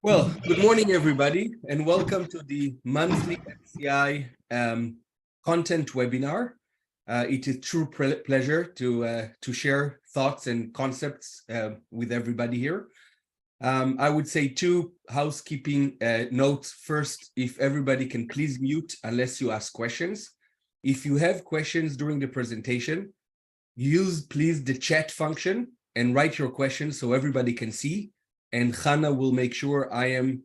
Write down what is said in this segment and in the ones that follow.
Well, good morning, everybody, and welcome to the monthly FCI content webinar. It is true pleasure to share thoughts and concepts with everybody here. I would say two housekeeping notes. First, if everybody can please mute unless you ask questions. If you have questions during the presentation, use please the chat function and write your questions so everybody can see. And Hannah will make sure I am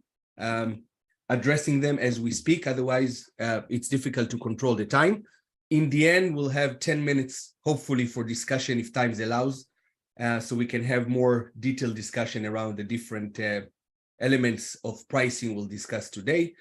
addressing them as we speak. Otherwise, it's difficult to control the time. In the end, we'll have 10 minutes, hopefully, for discussion if time allows, so we can have more detailed discussion around the different elements of pricing we'll discuss today.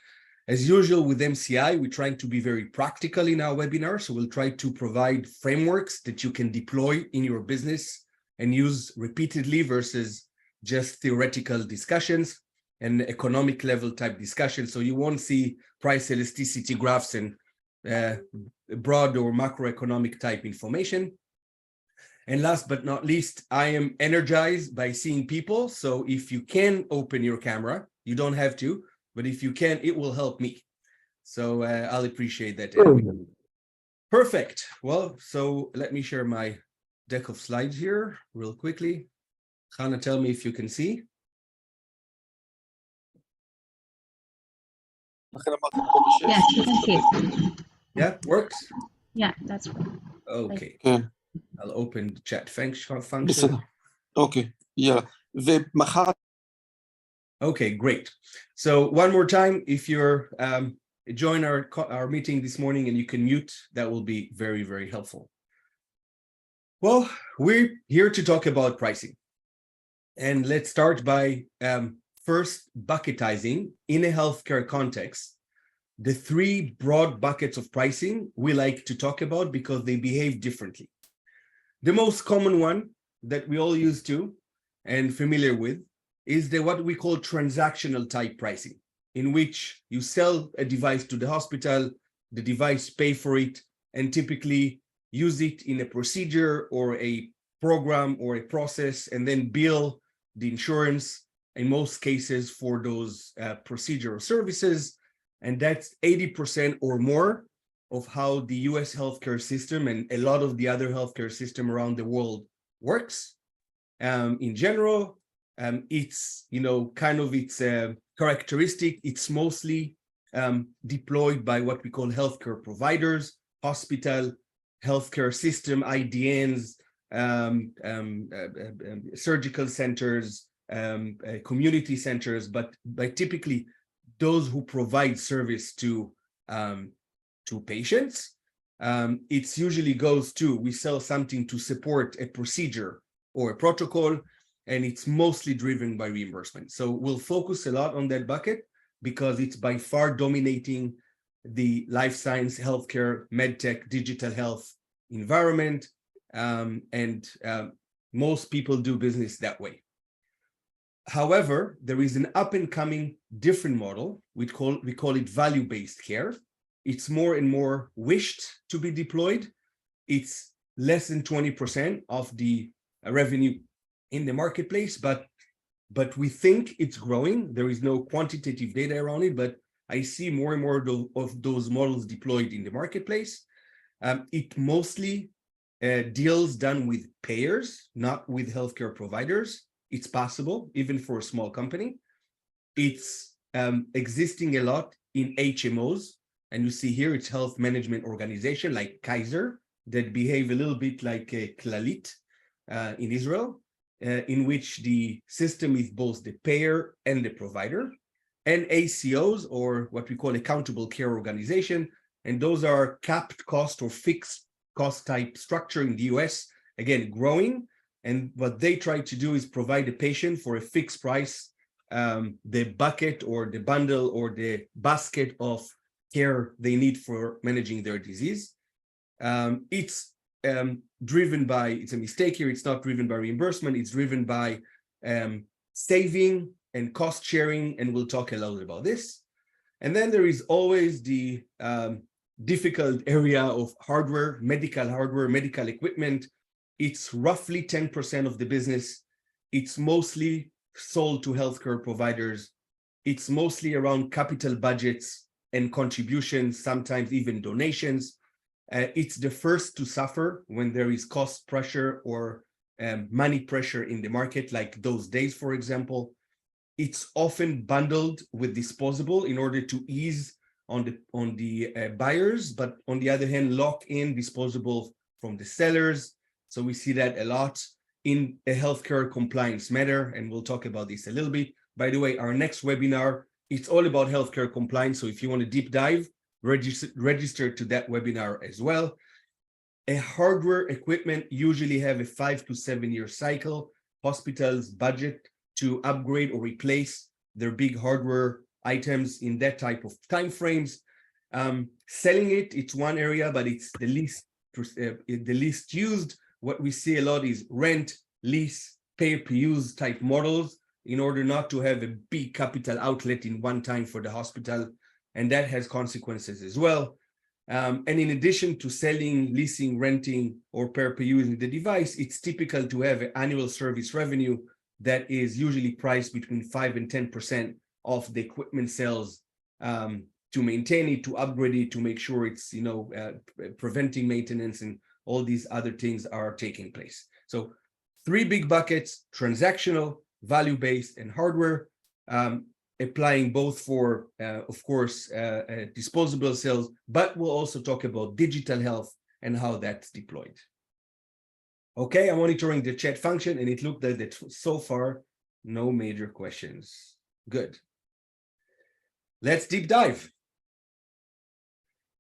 As usual with MCI, we're trying to be very practical in our webinar, so we'll try to provide frameworks that you can deploy in your business and use repeatedly versus just theoretical discussions and economic level type discussions. So you won't see price elasticity graphs and broad or macroeconomic type information. And last but not least, I am energized by seeing people. So if you can open your camera, you don't have to, but if you can, it will help me. So I'll appreciate that. Anyway. Perfect. Well, so let me share my deck of slides here real quickly. Hannah, tell me if you can see. Yes, you can see. Yeah, works? Yeah, that's right. Okay. כן, I'll open the chat function. בסדר. אוקיי, יאללה. ומחר... Okay, great. So one more time, if you're join our meeting this morning and you can mute, that will be very, very helpful. Well, we're here to talk about pricing. And let's start by first bucketizing in a healthcare context the three broad buckets of pricing we like to talk about because they behave differently. The most common one that we all used to and familiar with is what we call transactional type pricing, in which you sell a device to the hospital, the device pay for it, and typically use it in a procedure or a program or a process, and then bill the insurance in most cases for those procedural services. And that's 80% or more of how the US healthcare system and a lot of the other healthcare system around the world works. In general, it's, kind of its characteristic. It's mostly deployed by what we call healthcare providers, hospital, healthcare system, IDNs, surgical centers, community centers, but by typically those who provide service to patients. It usually goes to, we sell something to support a procedure or a protocol, and it's mostly driven by reimbursement. So we'll focus a lot on that bucket because it's by far dominating the life science, healthcare, medtech, digital health environment. And most people do business that way. However, there is an up and coming different model. We call it value-based care. It's more and more wished to be deployed. It's less than 20% of the revenue in the marketplace, but we think it's growing. There is no quantitative data around it, but I see more and more of those models deployed in the marketplace. It mostly deals done with payers, not with healthcare providers. It's possible, even for a small company. It's existing a lot in HMOs. And you see here, it's health management organization like Kaiser that behave a little bit like a Clalit in Israel, in which the system is both the payer and the provider, and ACOs, or what we call accountable care organization. And those are capped cost or fixed cost type structure in the US, again, growing. And what they try to do is provide the patient for a fixed price, the bucket or the bundle or the basket of care they need for managing their disease. It's driven by, it's a mistake here, it's not driven by reimbursement, it's driven by saving and cost sharing, and we'll talk a lot about this. And then there is always the difficult area of hardware, medical equipment. It's roughly 10% of the business. It's mostly sold to healthcare providers. It's mostly around capital budgets and contributions, sometimes even donations. It's the first to suffer when there is cost pressure or money pressure in the market, like those days, for example. It's often bundled with disposable in order to ease on the buyers, but on the other hand, lock in disposable from the sellers. So we see that a lot in a healthcare compliance matter, and we'll talk about this a little bit. By the way, our next webinar, it's all about healthcare compliance. So if you want to deep dive, register to that webinar as well. A hardware equipment usually have a 5 to 7 year cycle. Hospitals budget to upgrade or replace their big hardware items in that type of time frames. Selling it's one area, but it's the least used. What we see a lot is rent, lease, pay-per-use type models in order not to have a big capital outlet in one time for the hospital, and that has consequences as well. And in addition to selling, leasing, renting, or pay-per-using the device, it's typical to have an annual service revenue that is usually priced between 5 and 10% of the equipment sales, to maintain it, to upgrade it, to make sure it's preventing maintenance and all these other things are taking place. So 3 big buckets: transactional, value-based, and hardware, applying both for, of course, disposable sales, but we'll also talk about digital health and how that's deployed. Okay, I'm monitoring the chat function, and it looked like that so far, no major questions. Good. Let's deep dive.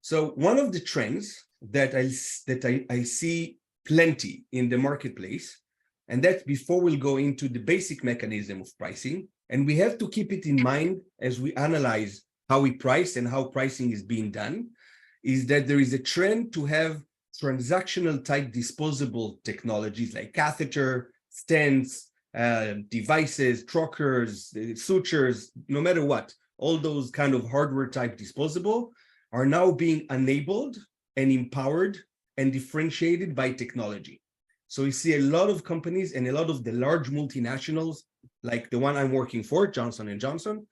So one of the trends that I see plenty in the marketplace, and that's before we'll go into the basic mechanism of pricing, and we have to keep it in mind as we analyze how we price and how pricing is being done, is that there is a trend to have transactional type disposable technologies like catheter, stents, devices, trockers, sutures, no matter what, all those kind of hardware type disposable are now being enabled and empowered and differentiated by technology. So we see a lot of companies and a lot of the large multinationals, like the one I'm working for, Johnson & Johnson,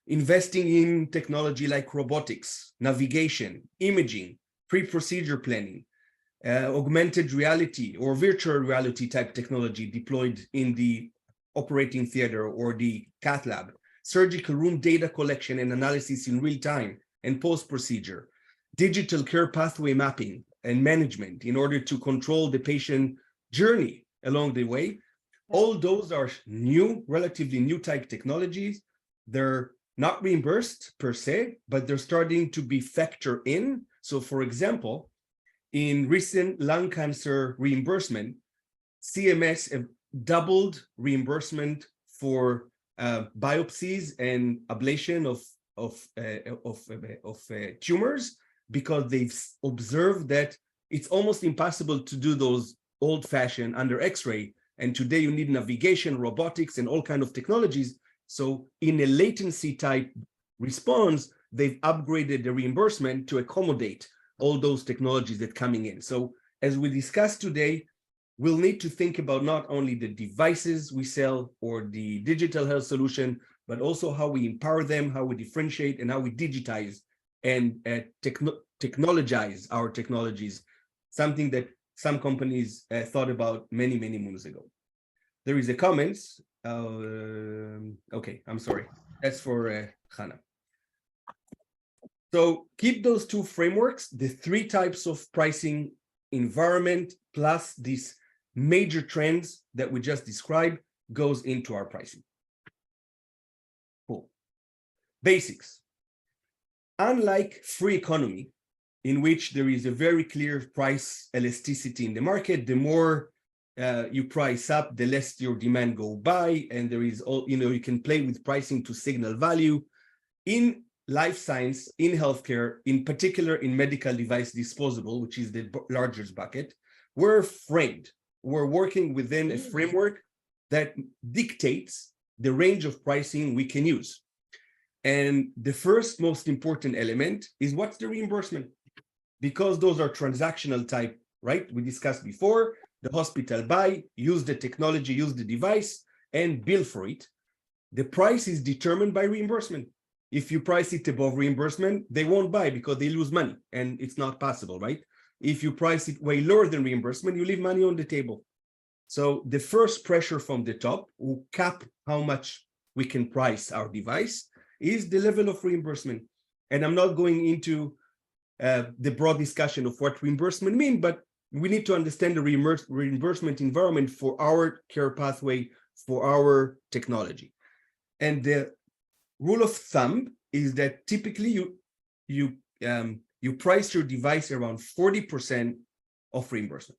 investing in technology like robotics, navigation, imaging, pre-procedure planning, augmented reality or virtual reality type technology deployed in the operating theater or the cath lab, surgical room data collection and analysis in real time and post-procedure, digital care pathway mapping and management in order to control the patient journey along the way. All those are new, relatively new type technologies. They're not reimbursed per se, but they're starting to be factored in. So for example, in recent lung cancer reimbursement, CMS have doubled reimbursement for biopsies and ablation of tumors, because they've observed that it's almost impossible to do those old-fashioned under X-ray. And today you need navigation, robotics, and all kinds of technologies. So in a latency type response, they've upgraded the reimbursement to accommodate all those technologies that are coming in. So as we discussed today, we'll need to think about not only the devices we sell or the digital health solution, but also how we empower them, how we differentiate, and how we digitize and technologize our technologies, something that some companies thought about many, many moons ago. There is a comments. Okay, I'm sorry. That's for Hannah. So keep those 2 frameworks, the 3 types of pricing environment, plus these major trends that we just described goes into our pricing. Cool. Basics. Unlike free economy, in which there is a very clear price elasticity in the market, the more you price up, the less your demand go by, and there is all, you can play with pricing to signal value. In life science, in healthcare, in particular in medical device disposable, which is the largest bucket, we're framed. We're working within a framework that dictates the range of pricing we can use. And the first most important element is what's the reimbursement? Because those are transactional type, right? We discussed before, the hospital buy, use the technology, use the device, and bill for it. The price is determined by reimbursement. If you price it above reimbursement, they won't buy because they lose money and it's not possible, right? If you price it way lower than reimbursement, you leave money on the table. So the first pressure from the top will cap how much we can price our device is the level of reimbursement. And I'm not going into the broad discussion of what reimbursement means, but we need to understand the reimbursement environment for our care pathway, for our technology. And the rule of thumb is that typically you price your device around 40% of reimbursement.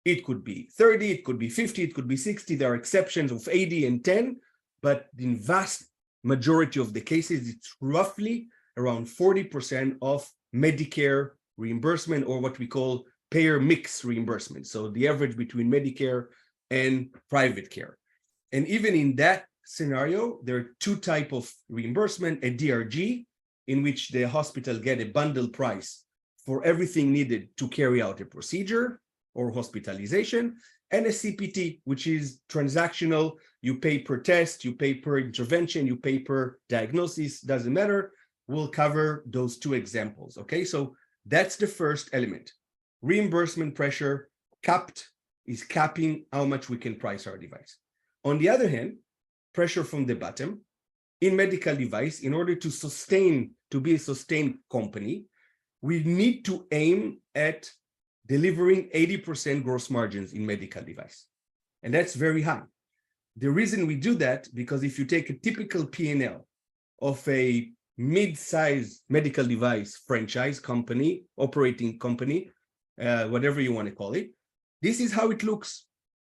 It could be 30, it could be 50, it could be 60. There are exceptions of 80 and 10, but in vast majority of the cases, it's roughly around 40% of Medicare reimbursement, or what we call payer mix reimbursement. So the average between Medicare and private care. And even in that scenario, there are two types of reimbursement: a DRG, in which the hospital get a bundle price for everything needed to carry out a procedure or hospitalization, and a CPT, which is transactional. You pay per test, you pay per intervention, you pay per diagnosis, doesn't matter. We'll cover those two examples, okay? So that's the first element. Reimbursement pressure is capping how much we can price our device. On the other hand, pressure from the bottom in medical device, in order to be a sustained company, we need to aim at delivering 80% gross margins in medical device. And that's very high. The reason we do that, because if you take a typical P&L of a mid-size medical device franchise company, operating company, whatever you want to call it, this is how it looks.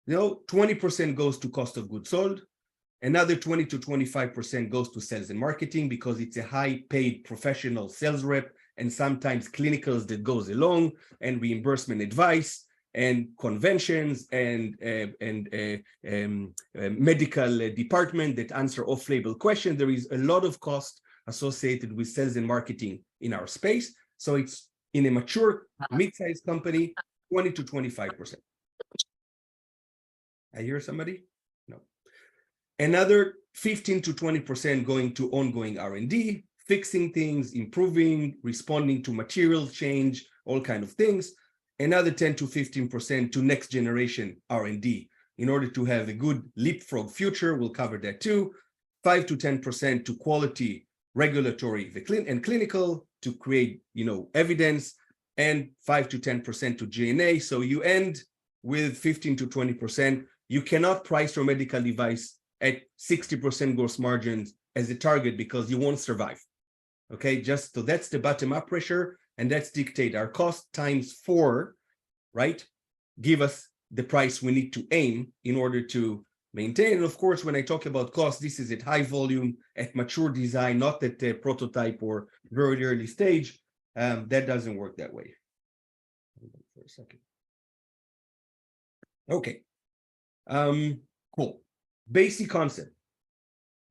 20% goes to cost of goods sold. Another 20 to 25% goes to sales and marketing, because it's a high-paid professional sales rep, and sometimes clinicals that goes along, and reimbursement advice, and conventions, and medical department that answer off-label questions. There is a lot of cost associated with sales and marketing in our space. So it's in a mature mid-sized company, 20 to 25%. I hear somebody? No. Another 15 to 20% going to ongoing R&D, fixing things, improving, responding to material change, all kind of things. Another 10 to 15% to next generation R&D in order to have a good leapfrog future. We'll cover that too. 5 to 10% to quality, regulatory, and clinical to create, evidence, and 5 to 10% to G&A. So you end with 15 to 20%. You cannot price your medical device at 60% gross margins as a target, because you won't survive. Okay, so that's the bottom-up pressure, and that's dictate our cost times 4, right? Give us the price we need to aim in order to maintain. And of course, when I talk about cost, this is at high volume, at mature design, not at the prototype or very early stage. That doesn't work that way. For a second. Okay. Cool. Basic concept.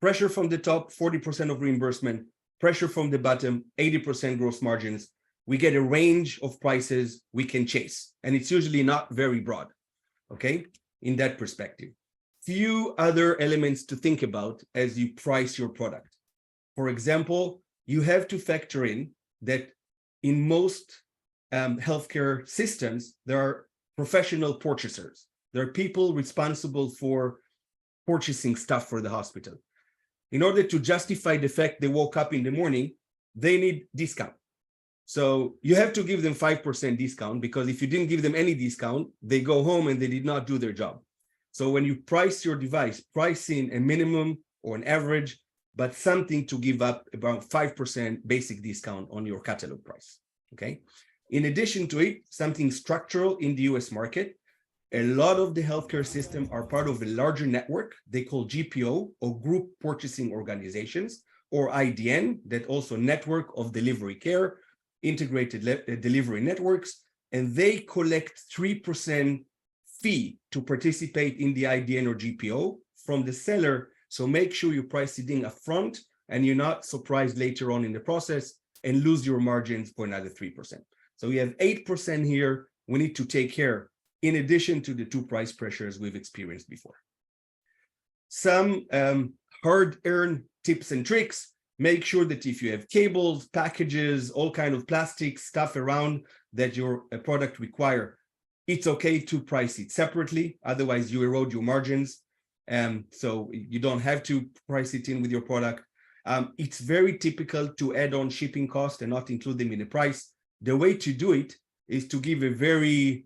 Pressure from the top, 40% of reimbursement. Pressure from the bottom, 80% gross margins. We get a range of prices we can chase, and it's usually not very broad, okay, in that perspective. Few other elements to think about as you price your product. For example, you have to factor in that in most healthcare systems, there are professional purchasers. There are people responsible for purchasing stuff for the hospital. In order to justify the fact they woke up in the morning, they need discount. So you have to give them 5% discount, because if you didn't give them any discount, they go home and they did not do their job. So when you price your device, price in a minimum or an average, but something to give up about 5% basic discount on your catalog price, okay? In addition to it, something structural in the US market, a lot of the healthcare system are part of a larger network they call GPO, or Group Purchasing Organizations, or IDN, that also network of delivery care, integrated delivery networks, and they collect 3% fee to participate in the IDN or GPO from the seller. So make sure you price it in upfront, and you're not surprised later on in the process and lose your margins for another 3%. So we have 8% here we need to take care, in addition to the two price pressures we've experienced before. Some hard-earned tips and tricks. Make sure that if you have cables, packages, all kind of plastic stuff around that your product require, it's okay to price it separately. Otherwise, you erode your margins. So you don't have to price it in with your product. It's very typical to add on shipping costs and not include them in the price. The way to do it is to give a very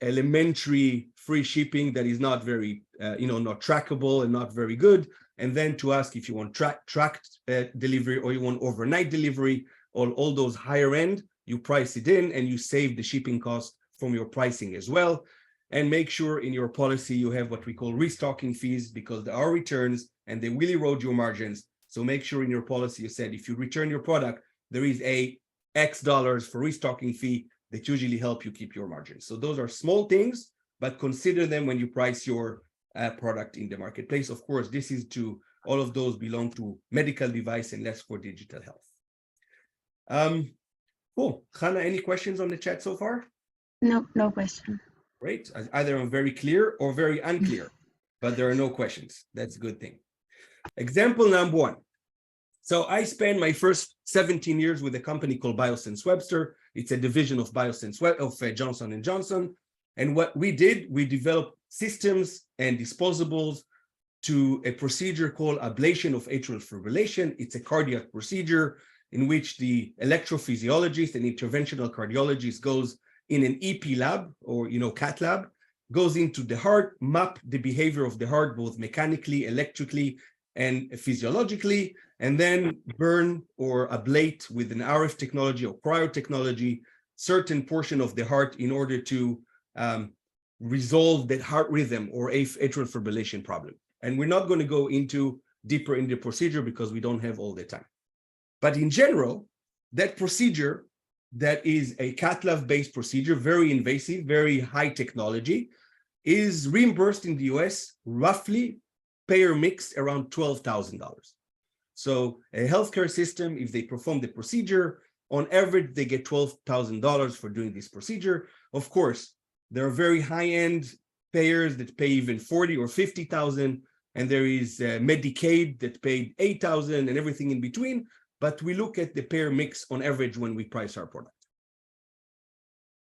elementary free shipping that is not very, not trackable and not very good. And then to ask if you want tracked delivery or you want overnight delivery, all those higher end, you price it in and you save the shipping cost from your pricing as well. And make sure in your policy you have what we call restocking fees, because there are returns and they will erode your margins. So make sure in your policy you said if you return your product, there is a X dollars for restocking fee that usually help you keep your margins. So those are small things, but consider them when you price your product in the marketplace. Of course, this is to all of those belong to medical device and less for digital health. Cool. Hannah, any questions on the chat so far? No question. Great. Either I'm very clear or very unclear, but there are no questions. That's a good thing. Example number one. So I spent my first 17 years with a company called Biosense Webster. It's a division of Johnson & Johnson. And what we did, we developed systems and disposables to a procedure called ablation of atrial fibrillation. It's a cardiac procedure in which the electrophysiologist and interventional cardiologist goes in an EP lab or cath lab, goes into the heart, map the behavior of the heart, both mechanically, electrically, and physiologically, and then burn or ablate with an RF technology or cryo technology certain portion of the heart in order to resolve that heart rhythm or atrial fibrillation problem. And we're not going to go deeper into the procedure because we don't have all the time. But in general, that procedure that is a cath lab-based procedure, very invasive, very high technology, is reimbursed in the US roughly payer mix around $12,000. So a healthcare system, if they perform the procedure, on average, they get $12,000 for doing this procedure. Of course, there are very high-end payers that pay even $40,000 or $50,000, and there is Medicaid that paid $8,000 and everything in between. But we look at the payer mix on average when we price our product.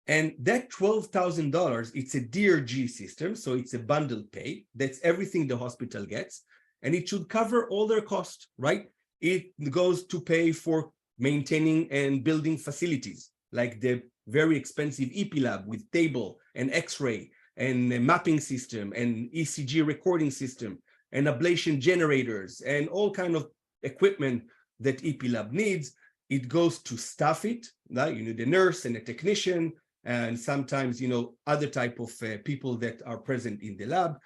And that $12,000, it's a DRG system, so it's a bundled pay. That's everything the hospital gets, and it should cover all their costs, right? It goes to pay for maintaining and building facilities, like the very expensive EP lab with table and X-ray and a mapping system and ECG recording system and ablation generators and all kind of equipment that EP lab needs. It goes to staff it, right? You need a nurse and a technician, and sometimes, other type of people that are present in the lab.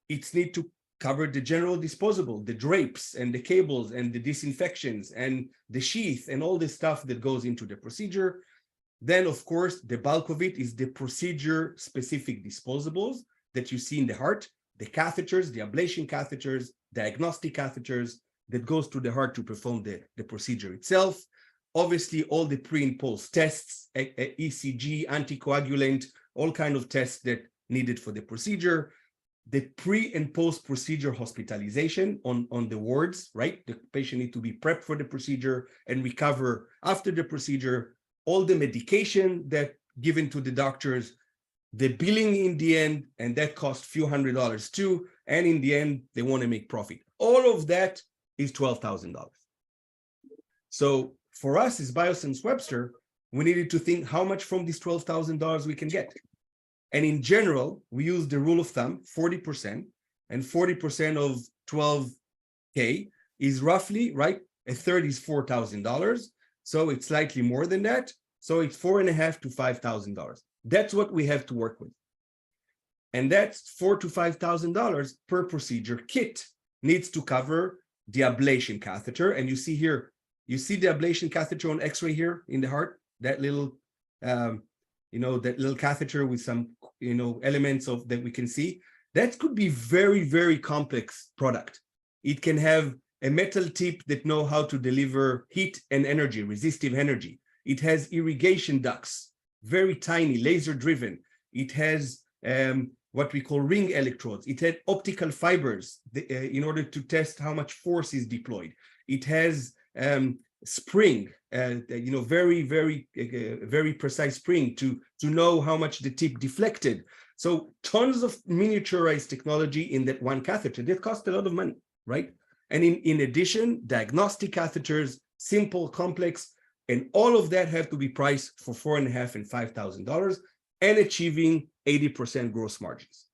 It's need to cover the general disposable, the drapes and the cables and the disinfections and the sheath and all the stuff that goes into the procedure. Then, of course, the bulk of it is the procedure-specific disposables that you see in the heart, the catheters, the ablation catheters, diagnostic catheters that goes to the heart to perform the procedure itself. Obviously, all the pre and post tests, ECG, anticoagulant, all kind of tests that needed for the procedure. The pre and post procedure hospitalization on the wards, right? The patient need to be prepped for the procedure and recover after the procedure. All the medication that given to the doctors, the billing in the end, and that costs a few $100s too. And in the end, they want to make profit. All of that is $12,000. So for us as Biosense Webster, we needed to think how much from this $12,000 we can get. And in general, we use the rule of thumb, 40%, and 40% of 12K is roughly, right? A third is $4,000. So it's slightly more than that. So it's $4,500 to $5,000. That's what we have to work with. And that's $4,000 to $5,000 per procedure. Kit needs to cover the ablation catheter. And you see here, you see the ablation catheter on X-ray here in the heart, that little, that little catheter with some, elements of that we can see. That could be very, very complex product. It can have a metal tip that know how to deliver heat and energy, resistive energy. It has irrigation ducts, very tiny, laser driven. It has what we call ring electrodes. It had optical fibers in order to test how much force is deployed. It has spring, very, very precise spring to know how much the tip deflected. So tons of miniaturized technology in that one catheter. That cost a lot of money, right? And in addition, diagnostic catheters, simple, complex, and all of that have to be priced for $4,500 and $5,000 and achieving 80% gross margins.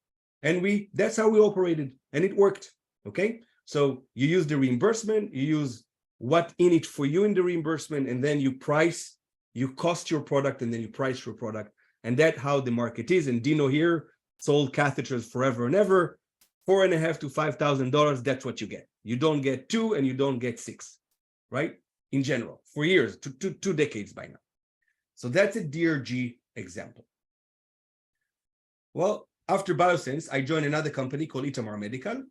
And that's how we operated, and it worked, okay? So you use the reimbursement, you use what in it for you in the reimbursement, and then you cost your product, and then you price your product. And that's how the market is. And Dino here sold catheters forever and ever, $4,500 to $5,000, that's what you get. You don't get 2 and you don't get 6, right? In general, for years, 2 decades by now. So that's a DRG example. Well, after Biosense, I joined another company called Itamar Medical,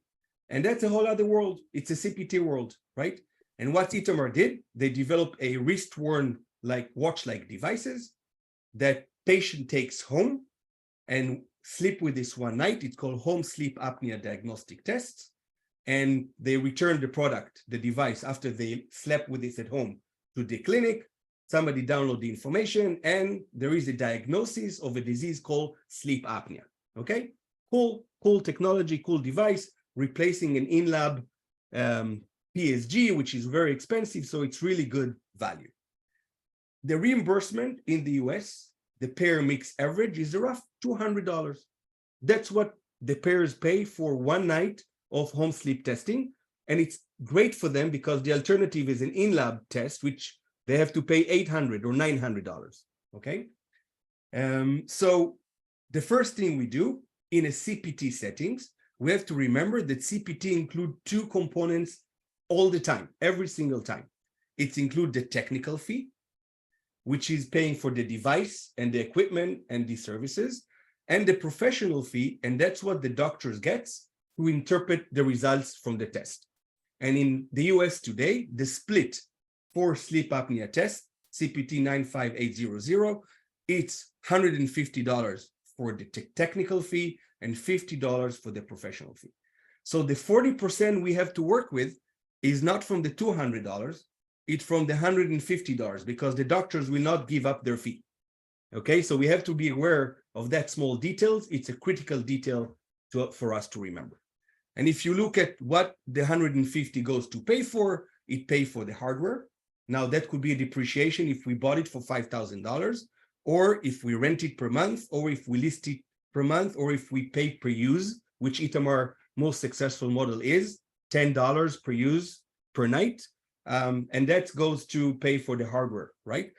and that's a whole other world. It's a CPT world, right? And what Itamar did, they developed a wrist-worn watch-like devices that patient takes home and sleep with this one night. It's called home sleep apnea diagnostic tests. And they return the product, the device, after they slept with it at home to the clinic. Somebody download the information, and there is a diagnosis of a disease called sleep apnea. Okay, cool technology, cool device, replacing an in-lab PSG, which is very expensive, so it's really good value. The reimbursement in the US, the payer mix average is a rough $200. That's what the payers pay for one night of home sleep testing, and it's great for them because the alternative is an in-lab test, which they have to pay $800 or $900, okay? So the first thing we do in a CPT settings, we have to remember that CPT include 2 components all the time, every single time. It includes the technical fee, which is paying for the device and the equipment and the services, and the professional fee, and that's what the doctors gets to interpret the results from the test. And in the US today, the split for sleep apnea test, CPT 95800, it's $150 for the technical fee and $50 for the professional fee. So the 40% we have to work with is not from the $200, it's from the $150, because the doctors will not give up their fee. Okay, so we have to be aware of that small details. It's a critical detail for us to remember. And if you look at what the $150 goes to pay for, it pays for the hardware. Now that could be a depreciation if we bought it for $5,000, or if we rent it per month, or if we list it per month, or if we pay per use, which Itamar most successful model is $10 per use per night. And that goes to pay for the hardware, right?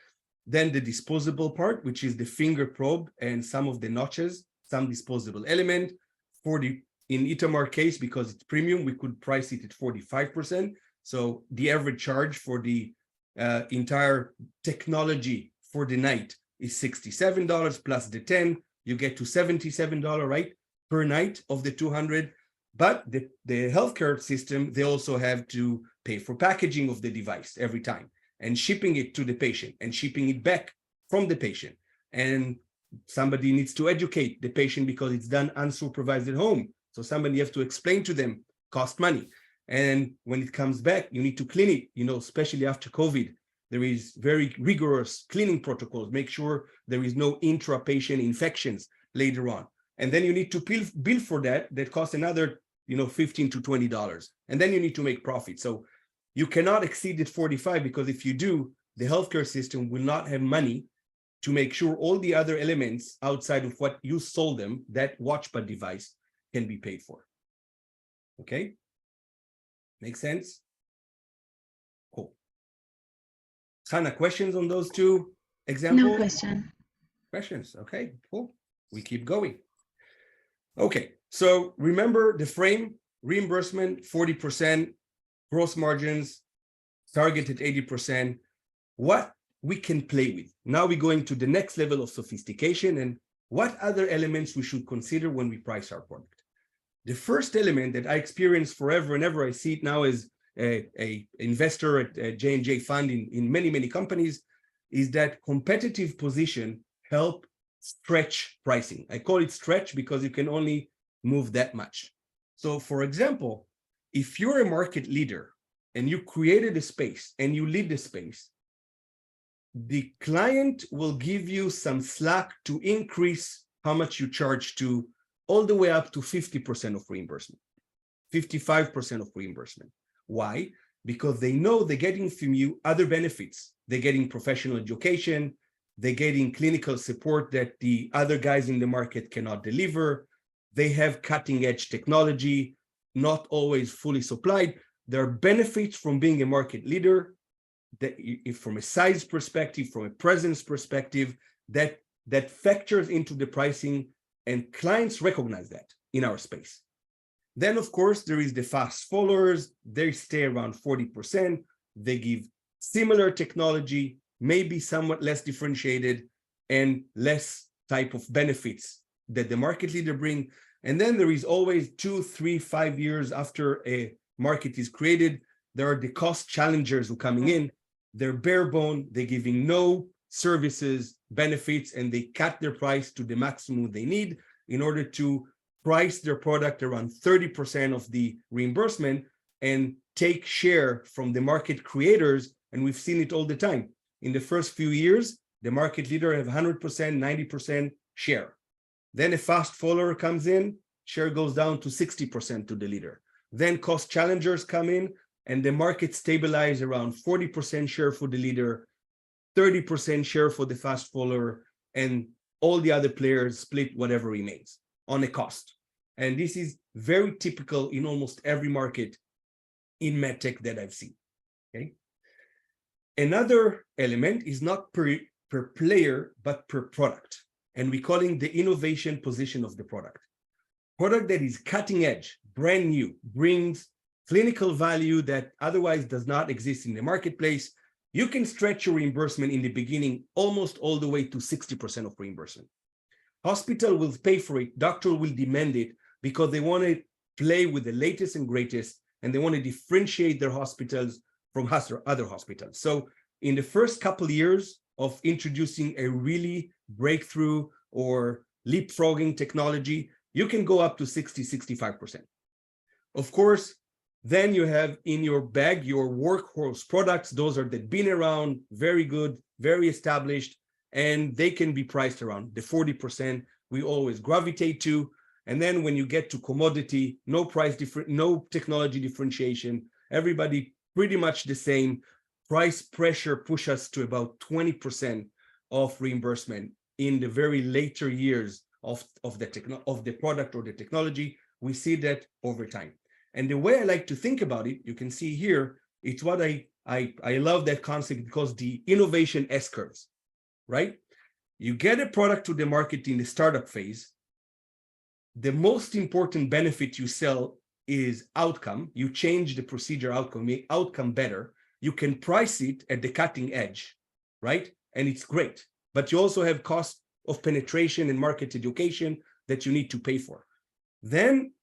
Then the disposable part, which is the finger probe and some of the notches, some disposable element. In Itamar case, because it's premium, we could price it at 45%. So the average charge for the entire technology for the night is $67 plus the 10, you get to $77, right, per night of the 200. But the healthcare system, they also have to pay for packaging of the device every time, and shipping it to the patient, and shipping it back from the patient. And somebody needs to educate the patient because it's done unsupervised at home. So somebody has to explain to them, cost money. And when it comes back, you need to clean it, especially after COVID. There is very rigorous cleaning protocols, make sure there is no intra-patient infections later on. And then you need to bill for that costs another, $15 to $20. And then you need to make profit. So you cannot exceed it 45, because if you do, the healthcare system will not have money to make sure all the other elements outside of what you sold them, that watchpad device, can be paid for. Okay? Make sense? Cool. Hannah, questions on those 2 examples? No question. Questions? Okay, cool. We keep going. Okay, so remember the frame, reimbursement, 40%, gross margins, targeted 80%. What we can play with. Now we're going to the next level of sophistication, and what other elements we should consider when we price our product. The first element that I experienced forever and ever, I see it now as a investor at J&J fund in many, many companies, is that competitive position help stretch pricing. I call it stretch because you can only move that much. So for example, if you're a market leader and you created a space and you lead the space, the client will give you some slack to increase how much you charge to all the way up to 50% of reimbursement, 55% of reimbursement. Why? Because they know they're getting from you other benefits. They're getting professional education, they're getting clinical support that the other guys in the market cannot deliver. They have cutting edge technology, not always fully supplied. There are benefits from being a market leader that from a size perspective, from a presence perspective, that factors into the pricing, and clients recognize that in our space. Then, of course, there is the fast followers. They stay around 40%. They give similar technology, maybe somewhat less differentiated and less type of benefits that the market leader bring. And then there is always 2, 3, 5 years after a market is created, there are the cost challengers who coming in. They're bare bone, they're giving no services, benefits, and they cut their price to the maximum they need in order to price their product around 30% of the reimbursement and take share from the market creators. And we've seen it all the time. In the first few years, the market leader have 100%, 90% share. Then a fast follower comes in, share goes down to 60% to the leader. Then cost challengers come in, and the market stabilize around 40% share for the leader, 30% share for the fast follower, and all the other players split whatever remains on a cost. And this is very typical in almost every market in medtech that I've seen. Okay. Another element is not per player, but per product. And we call it the innovation position of the product. Product that is cutting edge, brand new, brings clinical value that otherwise does not exist in the marketplace. You can stretch your reimbursement in the beginning almost all the way to 60% of reimbursement. Hospital will pay for it, doctor will demand it because they want to play with the latest and greatest, and they want to differentiate their hospitals from other hospitals. So in the first couple of years of introducing a really breakthrough or leapfrogging technology, you can go up to 60, 65%. Of course, then you have in your bag your workhorse products. Those are that been around, very good, very established, and they can be priced around the 40% we always gravitate to. And then when you get to commodity, no price different, no technology differentiation, everybody pretty much the same. Price pressure push us to about 20% of reimbursement in the very later years of the product or the technology. We see that over time. And the way I like to think about it, you can see here, it's what I love that concept because the innovation S-curves, right? You get a product to the market in the startup phase. The most important benefit you sell is outcome. You change the procedure outcome, make outcome better. You can price it at the cutting edge, right? And it's great. But you also have cost of penetration and market education that you need to pay for. Then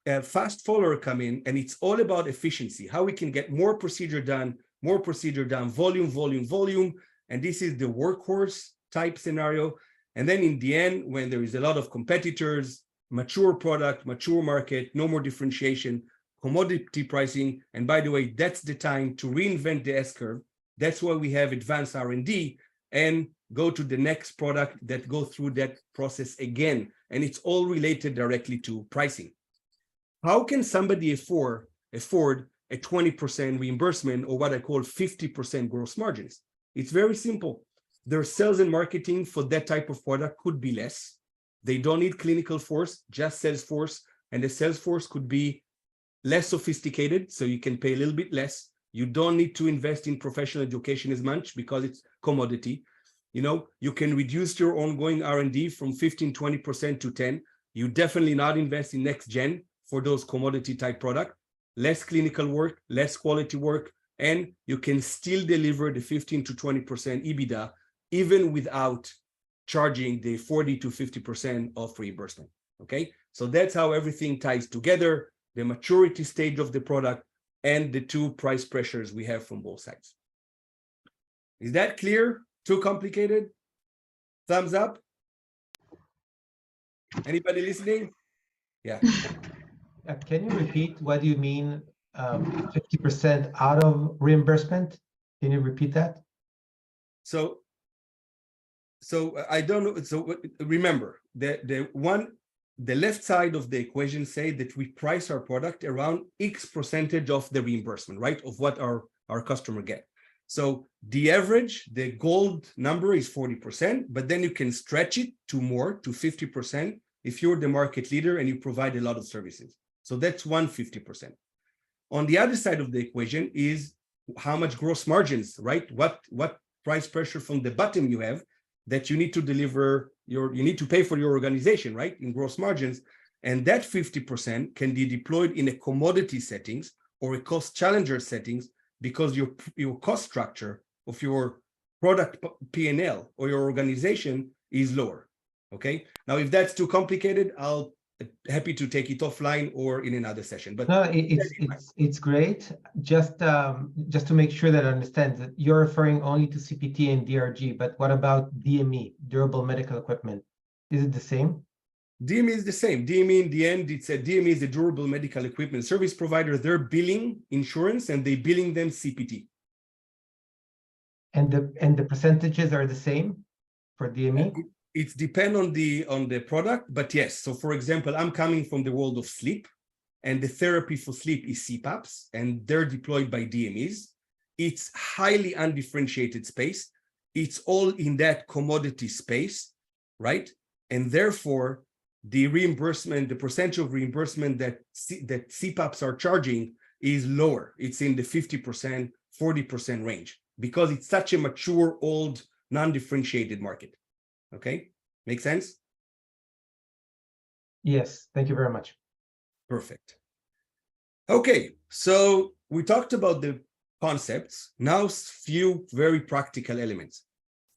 a fast follower come in, and it's all about efficiency, how we can get more procedure done, volume, volume, volume. And this is the workhorse type scenario. And then in the end, when there is a lot of competitors, mature product, mature market, no more differentiation, commodity pricing. And by the way, that's the time to reinvent the S-curve. That's why we have advanced R&D and go to the next product that go through that process again. And it's all related directly to pricing. How can somebody afford a 20% reimbursement or what I call 50% gross margins? It's very simple. Their sales and marketing for that type of product could be less. They don't need clinical force, just sales force. And the sales force could be less sophisticated, so you can pay a little bit less. You don't need to invest in professional education as much because it's commodity. You know, you can reduce your ongoing R&D from 15, 20% to 10. You definitely not invest in next gen for those commodity type product, less clinical work, less quality work, and you can still deliver the 15 to 20% EBITDA, even without charging the 40 to 50% of reimbursement, okay? So that's how everything ties together, the maturity stage of the product and the two price pressures we have from both sides. Is that clear? Too complicated? Thumbs up? Anybody listening? Yeah. Can you repeat what do you mean 50% out of reimbursement? Can you repeat that? So I don't know. So remember the left side of the equation say that we price our product around X percentage of the reimbursement, right? Of what our customer get. So the average, the gold number is 40%, but then you can stretch it to more, to 50% if you're the market leader and you provide a lot of services. So that's 150%. On the other side of the equation is how much gross margins, right? What price pressure from the bottom you have that you need to deliver you need to pay for your organization, right? In gross margins. And that 50% can be deployed in a commodity settings or a cost challenger settings because your cost structure of your product P&L or your organization is lower. Okay. Now, if that's too complicated, I'll happy to take it offline or in another session. But no, it's great. Just to make sure that I understand that you're referring only to CPT and DRG, but what about DME, durable medical equipment? Is it the same? DME is the same. DME in the end, it's a DME is a durable medical equipment service provider. They're billing insurance and they billing them CPT. And the percentages are the same for DME? It's depend on the product, but yes. So for example, I'm coming from the world of sleep, and the therapy for sleep is CPAPs, and they're deployed by DMEs. It's highly undifferentiated space. It's all in that commodity space, right? And therefore, the reimbursement, the percentage of reimbursement that CPAPs are charging is lower. It's in the 50%, 40% range because it's such a mature, old, non-differentiated market. Okay, make sense? Yes, thank you very much. Perfect. Okay, so we talked about the concepts. Now, few very practical elements.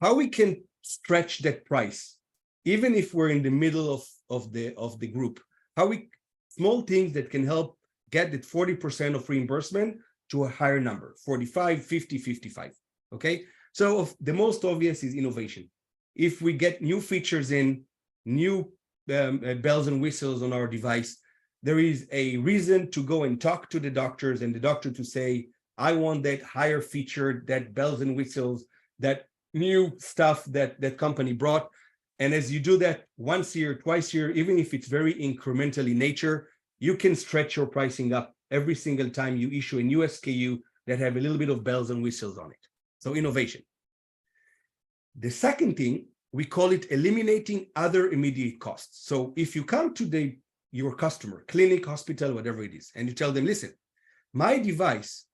How we can stretch that price, even if we're in the middle of the group. Small things that can help get that 40% of reimbursement to a higher number, 45, 50, 55. Okay, so the most obvious is innovation. If we get new features in, new bells and whistles on our device, there is a reason to go and talk to the doctors and the doctor to say, I want that higher feature, that bells and whistles, that new stuff that company brought. And as you do that once a year, twice a year, even if it's very incremental in nature, you can stretch your pricing up every single time you issue a new SKU that have a little bit of bells and whistles on it. So innovation. The second thing, we call it eliminating other immediate costs. So if you come to your customer, clinic, hospital, whatever it is, and you tell them, listen, my device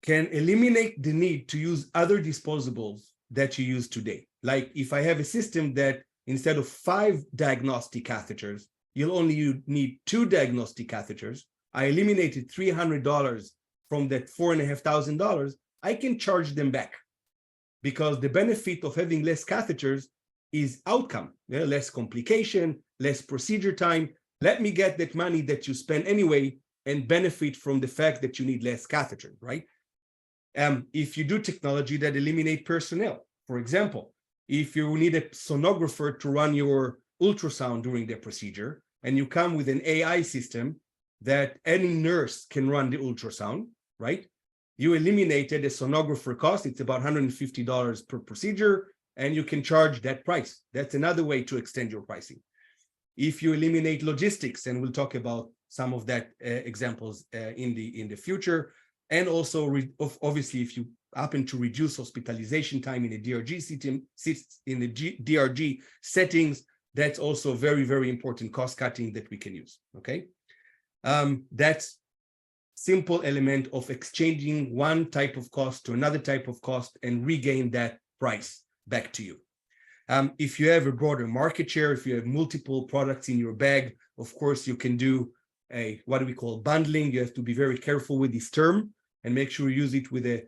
can eliminate the need to use other disposables that you use today. Like if I have a system that instead of 5 diagnostic catheters, you'll only need 2 diagnostic catheters, I eliminated $300 from that $4,500, I can charge them back. Because the benefit of having less catheters is outcome, less complication, less procedure time. Let me get that money that you spend anyway and benefit from the fact that you need less catheters, right? If you do technology that eliminate personnel, for example, if you need a sonographer to run your ultrasound during the procedure, and you come with an AI system that any nurse can run the ultrasound, right? You eliminated a sonographer cost. It's about $150 per procedure, and you can charge that price. That's another way to extend your pricing. If you eliminate logistics, and we'll talk about some of that examples in the future, and also obviously if you happen to reduce hospitalization time in a DRG system, in the DRG settings, that's also very, very important cost cutting that we can use. Okay, that's simple element of exchanging one type of cost to another type of cost and regain that price back to you. If you have a broader market share, if you have multiple products in your bag, of course, you can do what we call bundling. You have to be very careful with this term and make sure you use it with a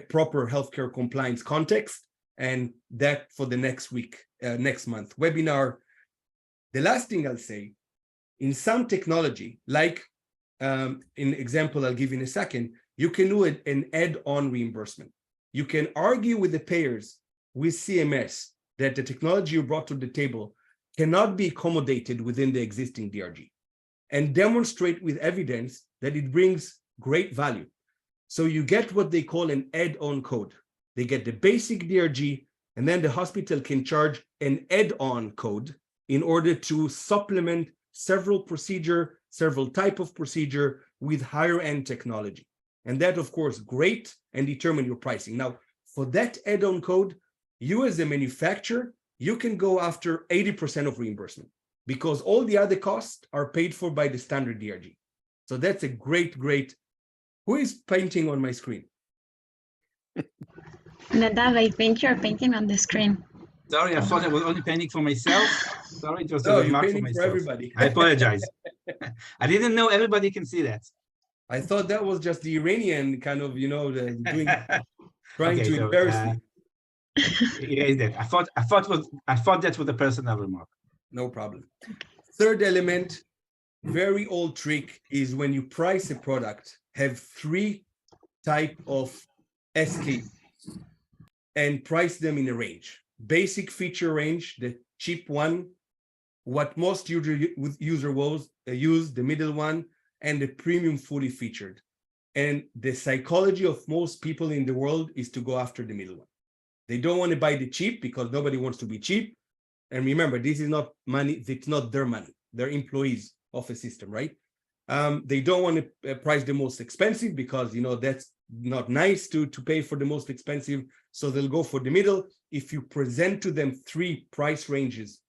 proper healthcare compliance context. And that for the next month webinar. The last thing I'll say, in some technology, like in example I'll give you in a second, you can do an add-on reimbursement. You can argue with the payers, with CMS, that the technology you brought to the table cannot be accommodated within the existing DRG, and demonstrate with evidence that it brings great value. So you get what they call an add-on code. They get the basic DRG, and then the hospital can charge an add-on code in order to supplement several type of procedure with higher end technology. And that, of course, great, and determine your pricing. Now, for that add-on code, you as a manufacturer, you can go after 80% of reimbursement because all the other costs are paid for by the standard DRG. So that's a great. Who is painting on my screen? Nadav, I think you're painting on the screen. Sorry, I thought I was only painting for myself. Sorry, it was a No, you're remark for painting for myself. everybody. I apologize. I didn't know everybody can see that. I thought that was just the Iranian kind of, trying Okay, to so, embarrass me. Erase that. I thought that was a personal remark. No problem. Third element, very old trick, is when you price a product, have 3 type of SKUs and price them in a range. Basic feature range, the cheap one, what most user will use, the middle one, and the premium fully featured. And the psychology of most people in the world is to go after the middle one. They don't want to buy the cheap because nobody wants to be cheap. And remember, this is not money, it's not their money. They're employees of a system, right? They don't want to price the most expensive because, that's not nice to pay for the most expensive. So they'll go for the middle. If you present to them 3 price ranges,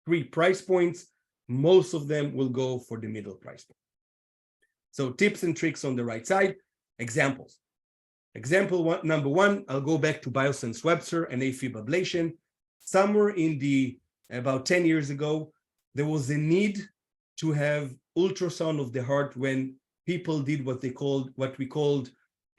3 price points, most of them will go for the middle price point. So tips and tricks on the right side, examples. Example number 1, I'll go back to Biosense Webster and AFib ablation. Somewhere about 10 years ago, there was a need to have ultrasound of the heart when people did what we called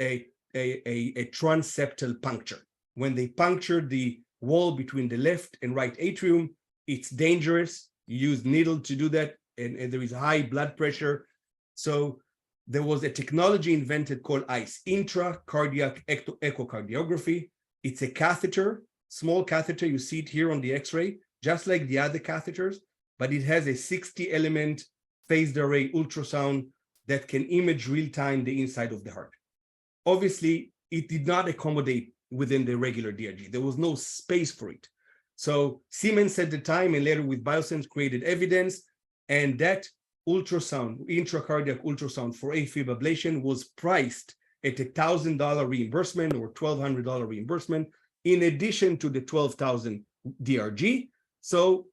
a transseptal puncture. When they punctured the wall between the left and right atrium, it's dangerous. You use needle to do that, and there is high blood pressure. So there was a technology invented called ICE, intracardiac echocardiography. It's a catheter, small catheter. You see it here on the X-ray, just like the other catheters, but it has a 60-element phased array ultrasound that can image real-time the inside of the heart. Obviously, it did not accommodate within the regular DRG. There was no space for it. So Siemens at the time, and later with Biosense, created evidence, and that ultrasound, intracardiac ultrasound for AFib ablation was priced at $1,000 reimbursement or $1,200 reimbursement, in addition to the $12,000 DRG. So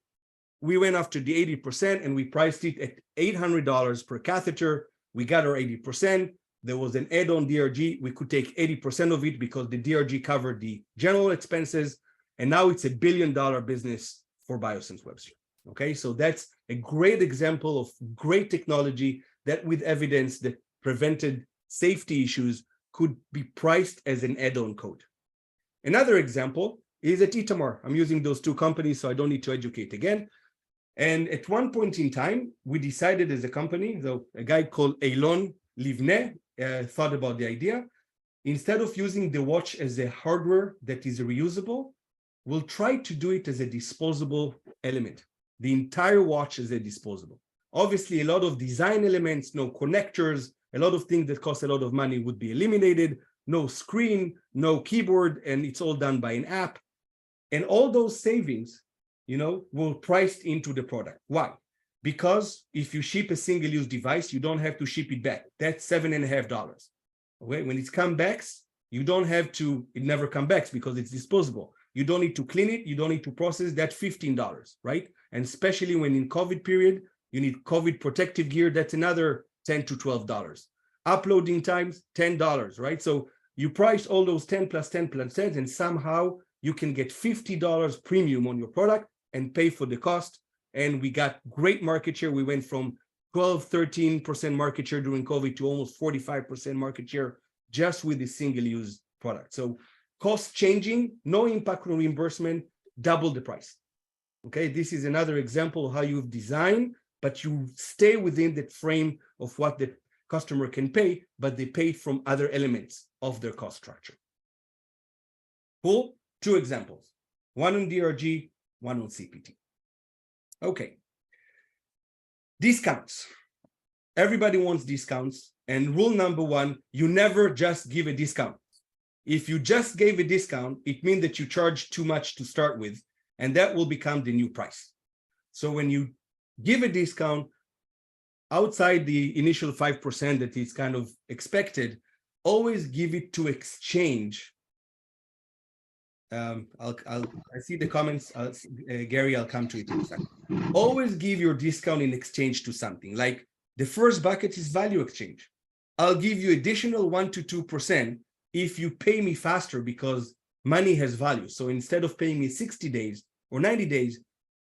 we went after the 80% and we priced it at $800 per catheter. We got our 80%. There was an add-on DRG. We could take 80% of it because the DRG covered the general expenses. And now it's $1 billion business for Biosense Webster. Okay, so that's a great example of great technology that with evidence that prevented safety issues could be priced as an add-on code. Another example is at Itamar. I'm using those 2 companies, so I don't need to educate again. And at one point in time, we decided as a company, so a guy called Eilon Livne thought about the idea. Instead of using the watch as a hardware that is reusable, we'll try to do it as a disposable element. The entire watch is a disposable. Obviously, a lot of design elements, no connectors, a lot of things that cost a lot of money would be eliminated, no screen, no keyboard, and it's all done by an app. And all those savings, were priced into the product. Why? Because if you ship a single-use device, you don't have to ship it back. That's $7.50. Okay, when it comes back, you don't have to, it never comes back because it's disposable. You don't need to clean it, you don't need to process, that's $15, right? And especially when in COVID period, you need COVID protective gear, that's another $10 to $12. Uploading times, $10, right? So you price all those 10 plus 10 plus 10, and somehow you can get $50 premium on your product and pay for the cost. And we got great market share. We went from 12-13% market share during COVID to almost 45% market share just with the single-use product. So cost changing, no impact on reimbursement, double the price. Okay, this is another example of how you've designed, but you stay within the frame of what the customer can pay, but they pay from other elements of their cost structure. Cool, 2 examples, one on DRG, one on CPT. Okay. Discounts. Everybody wants discounts. And rule number one, you never just give a discount. If you just gave a discount, it means that you charge too much to start with, and that will become the new price. So when you give a discount outside the initial 5% that is kind of expected, always give it to exchange. I see the comments, Gary, I'll come to it in a second. Always give your discount in exchange to something. Like the first bucket is value exchange. I'll give you additional 1 to 2% if you pay me faster because money has value. So instead of paying me 60 days or 90 days,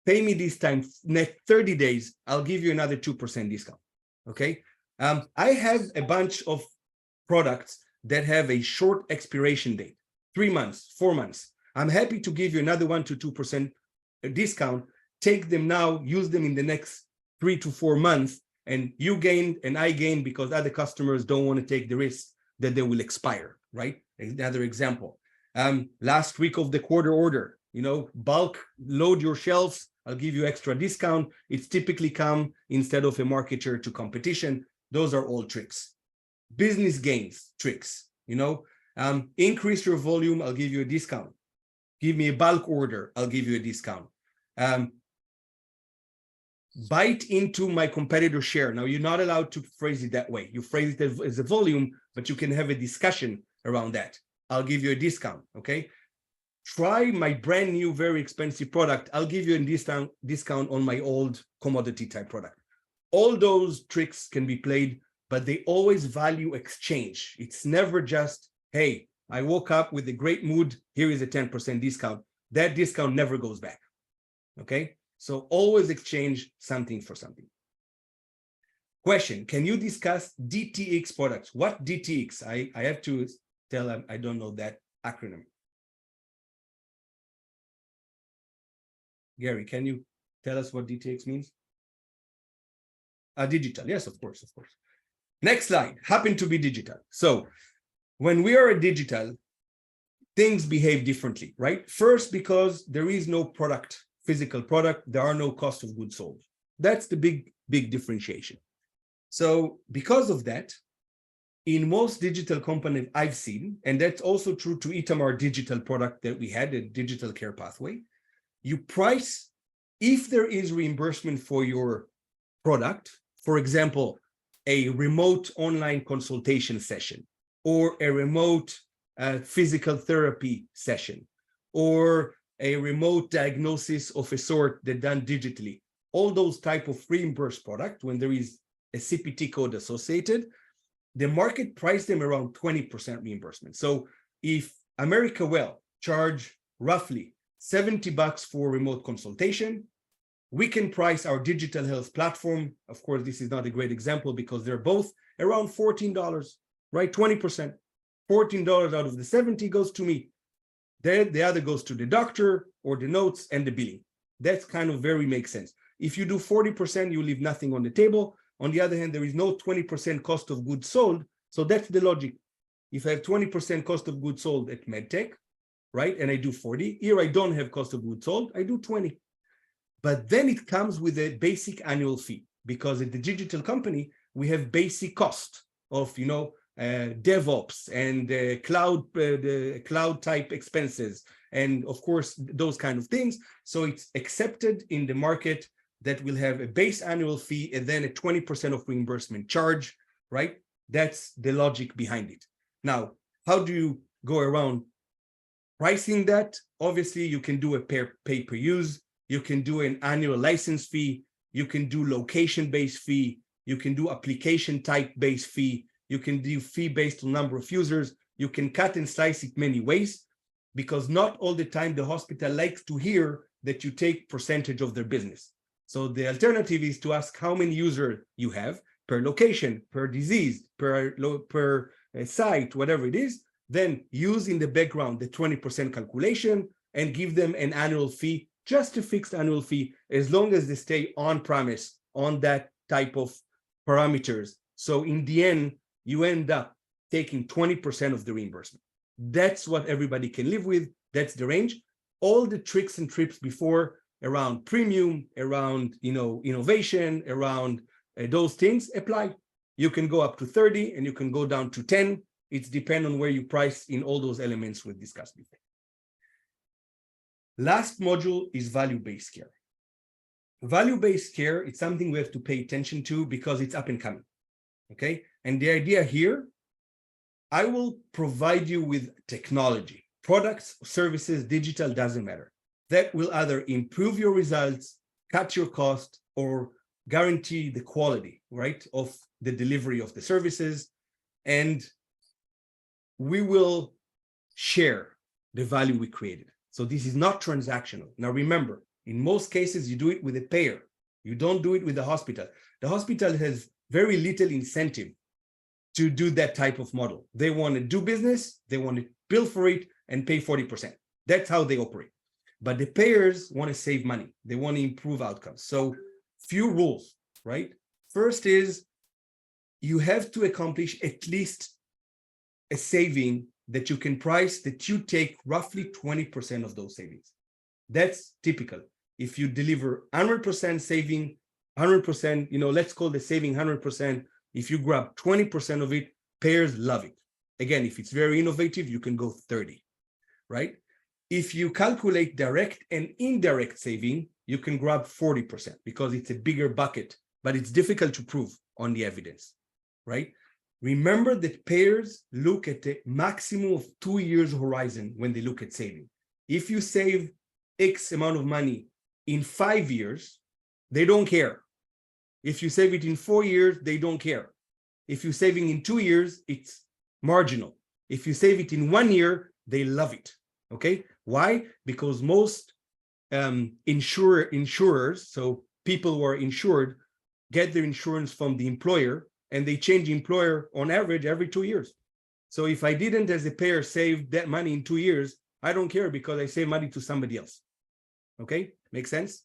pay me this time, next 30 days, I'll give you another 2% discount, okay? I have a bunch of products that have a short expiration date, 3 months, 4 months. I'm happy to give you another 1 to 2% discount. Take them now, use them in the next 3 to 4 months, and you gain and I gain because other customers don't want to take the risk that they will expire, right? Another example. Last week of the quarter order, bulk load your shelves, I'll give you extra discount. It's typically come instead of a market share to competition. Those are all tricks. Business gains tricks, increase your volume, I'll give you a discount. Give me a bulk order, I'll give you a discount. Bite into my competitor share. Now, you're not allowed to phrase it that way. You phrase it as a volume, but you can have a discussion around that. I'll give you a discount, okay? Try my brand new, very expensive product. I'll give you a discount on my old commodity type product. All those tricks can be played, but they always value exchange. It's never just, hey, I woke up with a great mood, here is a 10% discount. That discount never goes back, okay? So always exchange something for something. Question, can you discuss DTX products? What DTX? I have to tell them I don't know that acronym. Gary, can you tell us what DTX means? Digital, yes, of course. Next slide, happen to be digital. So when we are a digital, things behave differently, right? First, because there is no product, physical product, there are no cost of goods sold. That's the big differentiation. So because of that, in most digital companies I've seen, and that's also true to Itamar digital product that we had, a digital care pathway, you price if there is reimbursement for your product, for example, a remote online consultation session, or a remote physical therapy session, or a remote diagnosis of a sort that done digitally. All those type of reimbursed product, when there is a CPT code associated, the market price them around 20% reimbursement. So if America Well charge roughly $70 for remote consultation, we can price our digital health platform. Of course, this is not a great example because they're both around $14, right? 20%. $14 out of the 70 goes to me. The other goes to the doctor or the notes and the billing. That's kind of very makes sense. If you do 40%, you leave nothing on the table. On the other hand, there is no 20% cost of goods sold. So that's the logic. If I have 20% cost of goods sold at Medtech, right, and I do 40, here I don't have cost of goods sold, I do 20. But then it comes with a basic annual fee, because at the digital company, we have basic cost of, DevOps and the cloud type expenses, and of course, those kind of things. So it's accepted in the market that will have a base annual fee and then a 20% of reimbursement charge, right? That's the logic behind it. Now, how do you go around pricing that? Obviously, you can do a pay per use. You can do an annual license fee. You can do location-based fee. You can do application type-based fee. You can do fee based on number of users. You can cut and slice it many ways, because not all the time the hospital likes to hear that you take percentage of their business. So the alternative is to ask how many users you have per location, per disease, per site, whatever it is, then use in the background the 20% calculation and give them an annual fee, just a fixed annual fee, as long as they stay on premise on that type of parameters. So in the end, you end up taking 20% of the reimbursement. That's what everybody can live with. That's the range. All the tricks and trips before around premium, around innovation, around those things apply. You can go up to 30 and you can go down to 10. It's depend on where you price in all those elements we discussed before. Last module is value-based care. Value-based care, it's something we have to pay attention to because it's up and coming, okay? And the idea here, I will provide you with technology, products, services, digital, doesn't matter. That will either improve your results, cut your cost, or guarantee the quality, right, of the delivery of the services. And we will share the value we created. So this is not transactional. Now remember, in most cases, you do it with a payer. You don't do it with the hospital. The hospital has very little incentive to do that type of model. They want to do business, they want to bill for it and pay 40%. That's how they operate. But the payers want to save money. They want to improve outcomes. So few rules, right? First is you have to accomplish at least a saving that you can price that you take roughly 20% of those savings. That's typical. If you deliver 100% saving, 100%, let's call the saving 100%. If you grab 20% of it, payers love it. Again, if it's very innovative, you can go 30, right? If you calculate direct and indirect saving, you can grab 40% because it's a bigger bucket, but it's difficult to prove on the evidence, right? Remember that payers look at the maximum of 2 years horizon when they look at saving. If you save X amount of money in 5 years, they don't care. If you save it in 4 years, they don't care. If you're saving in 2 years, it's marginal. If you save it in 1 year, they love it. Okay? Why? Because most insurers, so people who are insured, get their insurance from the employer, and they change employer on average every 2 years. So if I didn't, as a payer, save that money in 2 years, I don't care because I save money to somebody else. Okay? Makes sense?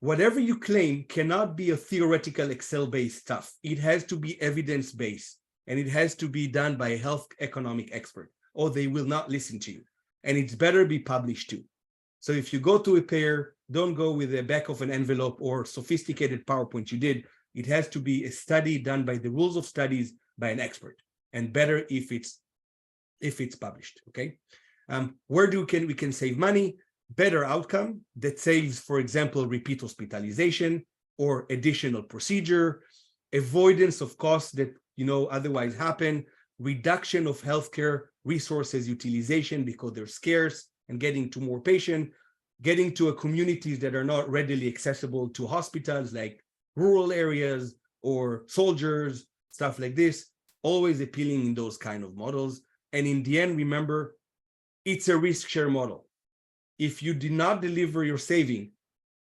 Whatever you claim cannot be a theoretical Excel-based stuff. It has to be evidence-based, and it has to be done by a health economic expert, or they will not listen to you. And it's better be published too. So if you go to a payer, don't go with the back of an envelope or sophisticated PowerPoint you did. It has to be a study done by the rules of studies by an expert, and better if it's published. Okay, where we can save money? Better outcome that saves, for example, repeat hospitalization or additional procedure, avoidance of costs that otherwise happen, reduction of healthcare resources utilization because they're scarce and getting to more patients, getting to communities that are not readily accessible to hospitals like rural areas or soldiers, stuff like this, always appealing in those kind of models. And in the end, remember, it's a risk share model. If you did not deliver your saving,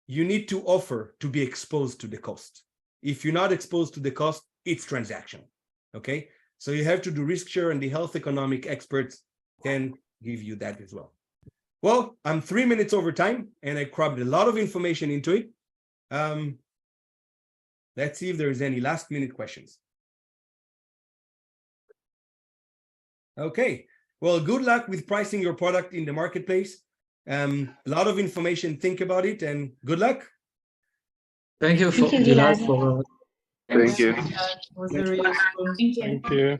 you need to offer to be exposed to the cost. If you're not exposed to the cost, it's transactional, okay? So you have to do risk share, and the health economic experts can give you that as well. Well, I'm 3 minutes over time, and I crammed a lot of information into it. Let's see if there is any last minute questions. Okay, well, good luck with pricing your product in the marketplace. A lot of information, think about it, and good luck. Thank you, Thank you, Gilad, Gilad. for Thank you. was very useful. Thank you.